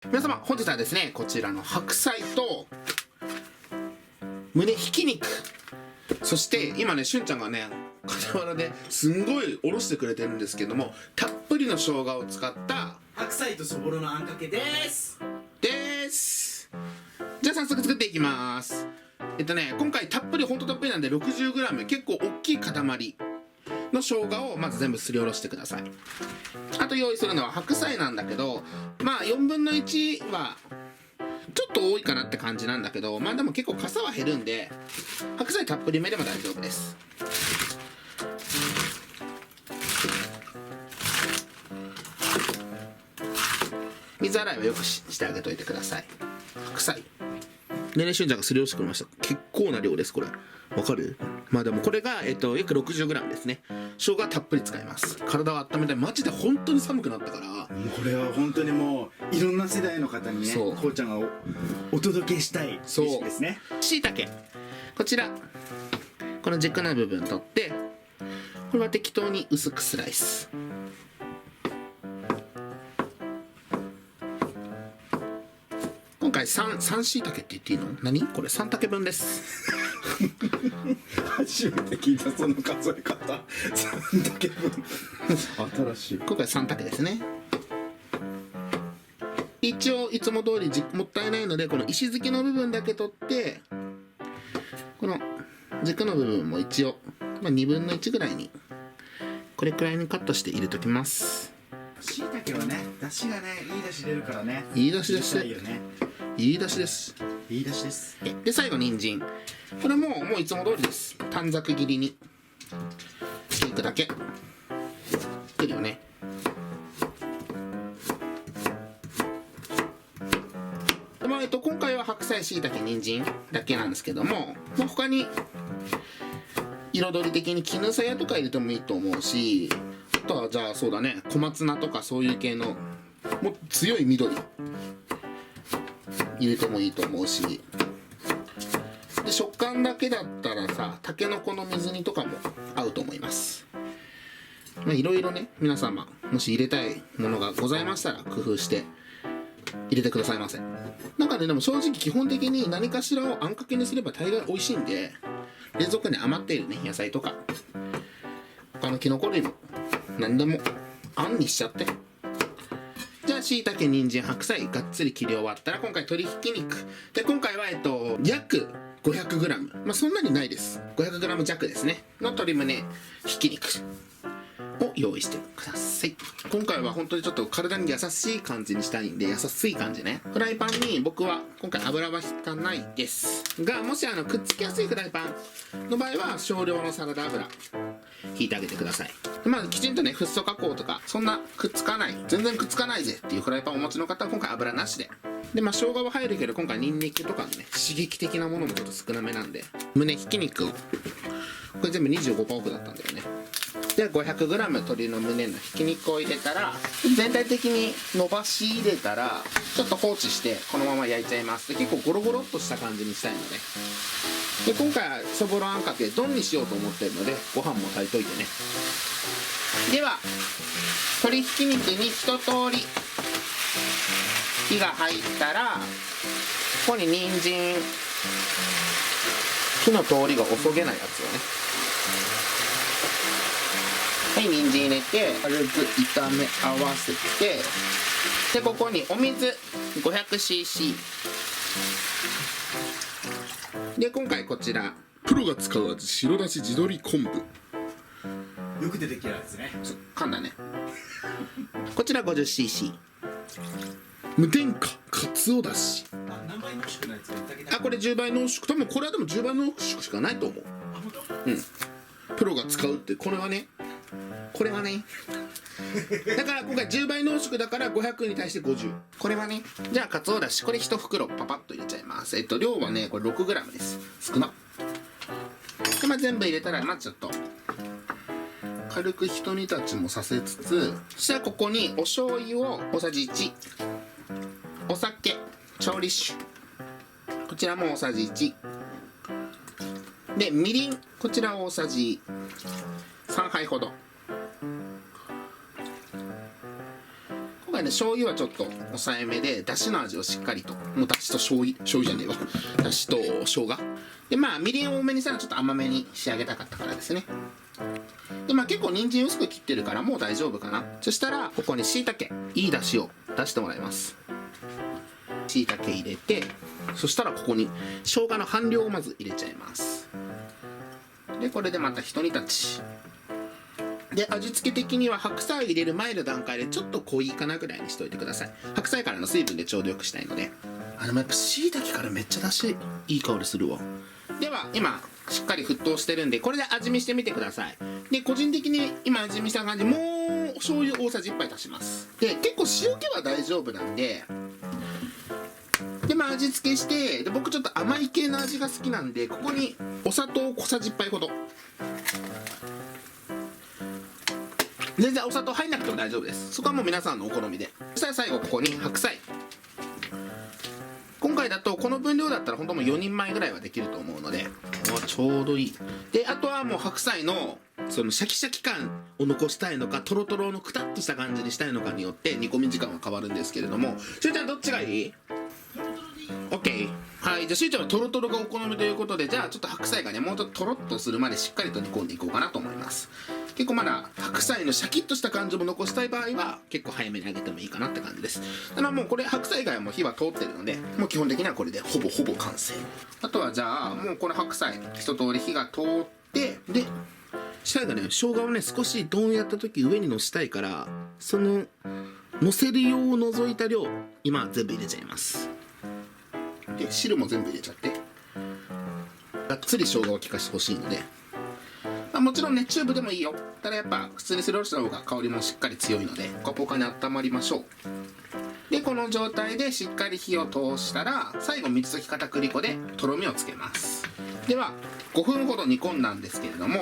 皆様本日はですね、こちらの白菜と胸ひき肉、そして今ね、しゅんちゃんがね傍らですんごいおろしてくれてるんですけども、たっぷりの生姜を使った白菜とそぼろのあんかけです。じゃあ早速作っていきます。今回たっぷり、ほんとたっぷりなんで 60g、 結構大きい塊の生姜をまず全部すりおろしてください。あと用意するのは白菜なんだけど、まあ4分の1はちょっと多いかなって感じなんだけど、まあでも結構かさは減るんで、白菜たっぷりめでも大丈夫です。水洗いはよくしてあげといてください。白菜ね、しゅんちゃんがすりおろしてくれました。結構な量です、これ。わかる？まあでもこれが、約 60g ですね。生姜たっぷり使います。体を温めたい。マジで本当に寒くなったから。これは本当にもういろんな世代の方にね、こうちゃんが お届けしたいレシピですね。しいたけ、こちらこの軸の部分取って、これは適当に薄くスライス。今回3しいたけって言っていいの？何これ3竹分です初めて聞いたその数え方。3だけ分新しい。今回3竹ですね。一応いつも通りもったいないので、この石突きの部分だけ取って、この軸の部分も一応、2分の1ぐらいにこれくらいにカットして入れときます。しいたけはね、出汁がね、いい出汁出るからね。いい出汁です。いいよね。いい出汁です。いい出汁です。で最後人参、これもういつも通りです。短冊切りにしていくだけ。いるよね。今回は白菜、しいたけ、人参だけなんですけども、他に彩り的に絹さやとか入れてもいいと思うし、あとはじゃあそうだね、小松菜とかそういう系のもう強い緑入れてもいいと思うし、で食感だけだったらさ、たけのこの水煮とかも合うと思います。いろいろね、皆様もし入れたいものがございましたら工夫して入れてくださいませ。なんかね、でも正直基本的に何かしらをあんかけにすれば大概美味しいんで、冷蔵庫に余っているね、野菜とか他のキノコ類も何でもあんにしちゃって。じゃあしいたけ、人参、白菜がっつり切り終わったら、今回鶏ひき肉で、今回は約 500g、そんなにないです。 500g 弱ですねの鶏胸ひき肉を用意してください。今回は本当にちょっと体に優しい感じにしたいんで、優しい感じね。フライパンに僕は今回油は引かないですが、もしくっつきやすいフライパンの場合は少量のサラダ油引いてあげてください。きちんとね、フッ素加工とかそんなくっつかない、全然くっつかないぜっていうフライパンをお持ちの方は今回油なしで。で生姜は入るけど、今回ニンニクとかのね刺激的なものもちょっと少なめなんで、胸ひき肉をこれ全部25%オフだったんだよね。で 500g 鶏の胸のひき肉を入れたら、全体的に伸ばし入れたらちょっと放置してこのまま焼いちゃいます。で結構ゴロゴロっとした感じにしたいので、今回はそぼろあんかけ丼にしようと思ってるので、ご飯も炊いといてね。では鶏ひき肉に一通り火が入ったら、ここに人参、火の通りが遅げないやつをね、はい、人参入れて軽く炒め合わせて、でここにお水 500cc で、今回こちらプロが使う味、白だし地鶏昆布、よく出てきたやつね。噛んだねこちら 50cc、 無添加かつおだし。何倍濃縮のやつ言ってあげたい。これ10倍濃縮、多分これはでも10倍濃縮しかないと思う。プロが使うって、これはねだから今回10倍濃縮だから500に対して50。これはね、じゃあかつおだし、これ1袋パパッと入れちゃいます。量はねこれ 6g です。少なで、全部入れたらちょっと軽くひと煮立ちもさせつつ、そしたらここにお醤油を大さじ1、お酒、調理酒こちらも大さじ1で、みりんこちら大さじ3杯ほど。今回回ね醤油はちょっと抑えめで、だしの味をしっかりと、もうだしと醤油じゃねえわだしと生姜で、まあみりんを多めにしたらちょっと甘めに仕上げたかったからですね。でまあ結構人参薄く切ってるからもう大丈夫かな。そしたらここにしいたけ、いいだしを出してもらいます。しいたけ入れて、そしたらここに生姜の半量をまず入れちゃいます。でこれでまたひと煮立ちで、味付け的には白菜を入れる前の段階でちょっと濃いかなぐらいにしといてください。白菜からの水分でちょうどよくしたいので。でもやっぱしいたけからめっちゃだしいい香りするわ。では今しっかり沸騰してるんで、これで味見してみてください。で個人的に今味見した感じ、もう醤油大さじ1杯足します。で結構塩気は大丈夫なんで、まあ味付けして、で僕ちょっと甘い系の味が好きなんで、ここにお砂糖小さじ1杯ほど。全然お砂糖入んなくても大丈夫です。そこはもう皆さんのお好みで。そしたら最後ここに白菜。今回だとこの分量だったら本当もう4人前ぐらいはできると思うので、ちょうどいい。であとはもう白菜のそのシャキシャキ感を残したいのか、トロトロのクタッとした感じにしたいのかによって煮込み時間は変わるんですけれども、しゅうちゃんどっちがいい？ OK。 はい、じゃあしゅうちゃんはトロトロがお好みということで、じゃあちょっと白菜がねもうちょっとトロッとするまでしっかりと煮込んでいこうかなと思います。結構まだ白菜のシャキッとした感じも残したい場合は結構早めに揚げてもいいかなって感じです。ただもうこれ白菜以外はもう火は通ってるので、もう基本的にはこれでほぼほぼ完成。あとはじゃあもうこの白菜一通り火が通って、で最後ね生姜をね少しドンやった時上にのしたいから、そののせる用を除いた量今全部入れちゃいます。で汁も全部入れちゃって、がっつり生姜を効かしてほしいので、もちろんねチューブでもいいよ。ただやっぱ普通にすりおろした方が香りもしっかり強いので、ポカポカに温まりましょう。でこの状態でしっかり火を通したら、最後水溶き片栗粉でとろみをつけます。では5分ほど煮込んだんですけれども、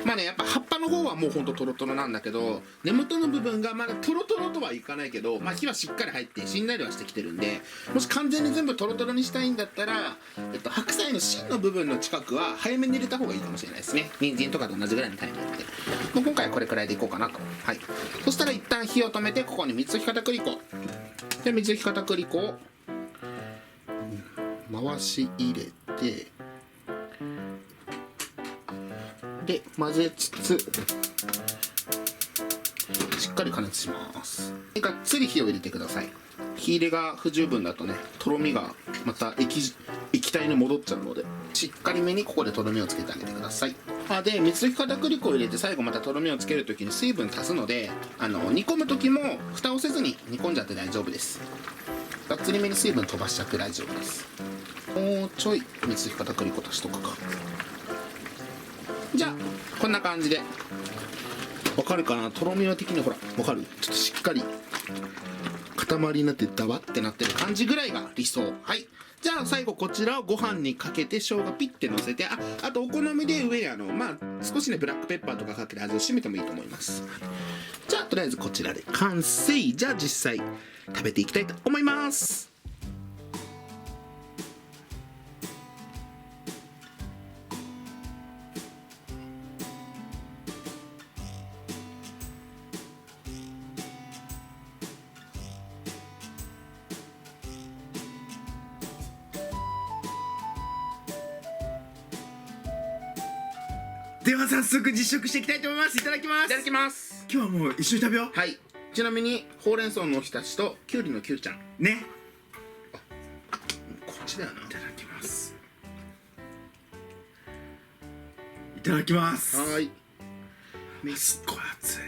まあねやっぱ葉っぱの方はもうほんとトロトロなんだけど、根元の部分がまだトロトロとはいかないけど、まあ火はしっかり入ってしんなりはしてきてるんで、もし完全に全部トロトロにしたいんだったら、白菜の芯の部分の近くは早めに入れた方がいいかもしれないですね。人参とかと同じぐらいのタイミングで。もう今回はこれくらいでいこうかなと。はい。そしたら一旦火を止めて、ここに水溶き片栗粉。で水溶き片栗粉を回し入れて、で混ぜつつしっかり加熱します。でがっつり火を入れてください。火入れが不十分だとねとろみがまた液体に戻っちゃうので、しっかりめにここでとろみをつけてあげてください。で水溶き片栗粉を入れて最後またとろみをつけるときに水分足すので、煮込む時も蓋をせずに煮込んじゃって大丈夫です。がっつりめに水分飛ばしちゃって大丈夫です。もうちょい水溶き片栗粉足しとくか。じゃあこんな感じでわかるかな。とろみは的にほらわかる、ちょっとしっかり塊になってダバってなってる感じぐらいが理想。はい、じゃあ最後こちらをご飯にかけて生姜ピッてのせて、あとお好みで上にまあ少しねブラックペッパーとかかけて味を締めてもいいと思います。じゃあとりあえずこちらで完成。じゃあ実際食べていきたいと思います。では早速実食していきたいと思います。いただきます。いただきます。今日はもう一緒に食べよう。はい、ちなみにほうれん草のおひたしときゅうりのきゅうちゃんね。こっちだよな。いただきます。いただきます。はい、すっごい熱い。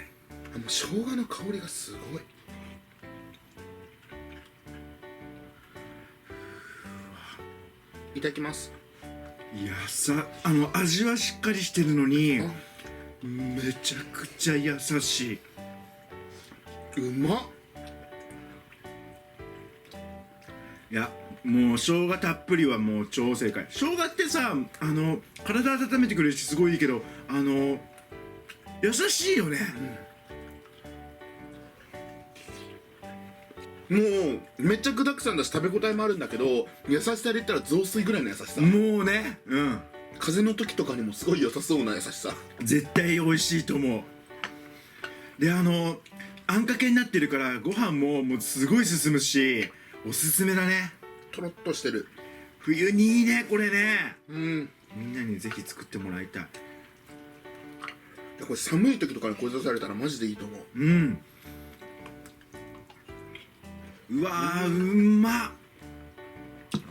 生姜の香りがすごい。いただきます。味はしっかりしてるのにめちゃくちゃ優しい。うまっ。いやもう生姜たっぷりはもう超正解。生姜ってさ体温めてくれるしすごいいいけど優しいよね。もうめっちゃ具だくさんだし食べ応えもあるんだけど、優しさで言ったら雑炊ぐらいの優しさ。もうね、風邪の時とかにもすごい良さそうな優しさ。絶対美味しいと思う。であんかけになってるからご飯もうすごい進むし、おすすめだね。とろっとしてる。冬にいいねこれね。うん。みんなにぜひ作ってもらいたい。いやこれ寒い時とかにこれ出されたらマジでいいと思う。うん。うわー、うんまっ。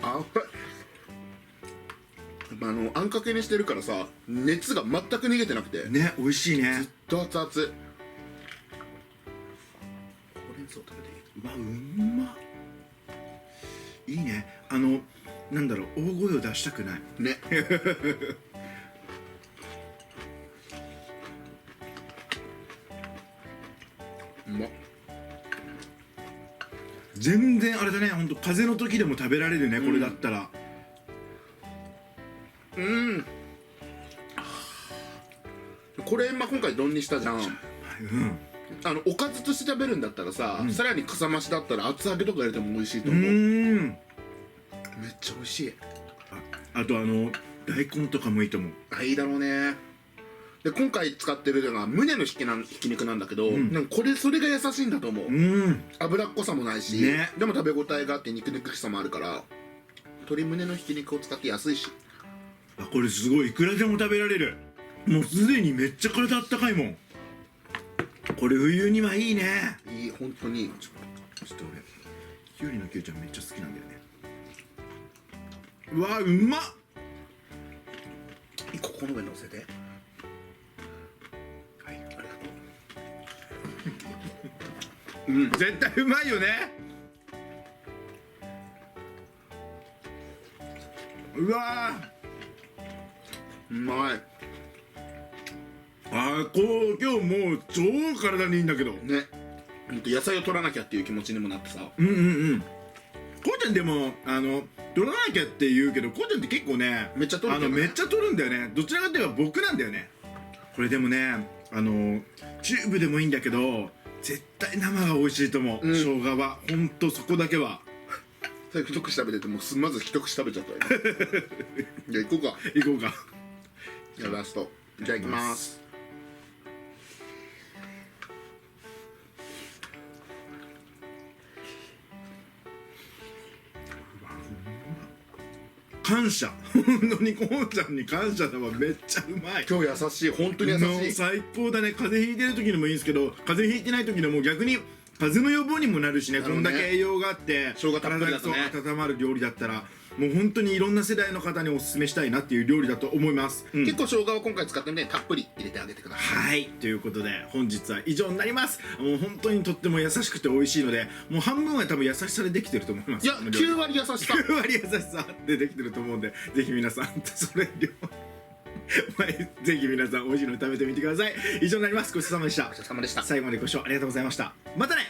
あっあんかけにしてるからさ、熱が全く逃げてなくてね、美味しいね。ずっと熱々。ほうれん草食べていい？うわ、うんまっ。いいね。なんだろう、大声を出したくないね。うまっ。全然あれだね、ほんと風邪の時でも食べられるね、これだったら。これ今回丼にしたじゃん。うん。おかずとして食べるんだったらさ、さらにかさ増しだったら厚揚げとか入れても美味しいと思う。めっちゃ美味しい。あと大根とかもいいと思う。いいだろうね。で今回使ってるのが胸のひき肉なんだけど、なんかそれが優しいんだと思う。脂っこさもないし、ね、でも食べ応えがあって肉々しさもあるから、鶏胸のひき肉を使って安いし。これすごい、いくらでも食べられる。もうすでにめっちゃ体あったかいもん。これ冬にはいいね。いい、本当に。ちょっと俺きゅうりのきゅうちゃんめっちゃ好きなんだよね。うわうまっ。ここの上乗せて。はい、ありがとう。絶対うまいよね。うわうまい。今日もう超体にいいんだけどね。野菜を取らなきゃっていう気持ちにもなってさ。こうちゃんでも取らなきゃって言うけど、こうちゃんって結構ね、めっちゃ取るんだよね。めっちゃ取るんだよね。どちらかといえば僕なんだよね。これでもね、チューブでもいいんだけど絶対生が美味しいと思う。生姜はほんとそこだけは。最初一口食べててもまず一口食べちゃったよ。じゃあ行こうか。行こうか。じゃあラストいただきます。感謝。本当にこうちゃんに感謝だわ。めっちゃうまい。今日優しい。本当に優もうしい。最高だね。風邪ひいてる時でもいいんですけど、風邪ひいてない時でも逆に風邪の予防にもなるしね。こんだけ栄養があって生姜たっぷりだとね、体が温まる料理だったらもう本当にいろんな世代の方におすすめしたいなっていう料理だと思います。結構生姜を今回使ってみてたっぷり入れてあげてください。はい、ということで本日は以上になります。もう本当にとっても優しくて美味しいので、もう半分は多分優しさでできてると思います。いや、9割優しさ。9割優しさでできてると思うんで、ぜひ皆さんそれ量ぜひ皆さん美味しいの食べてみてください。以上になります。ごちそうさまでした。お疲れ様でした。最後までご視聴ありがとうございました。またね。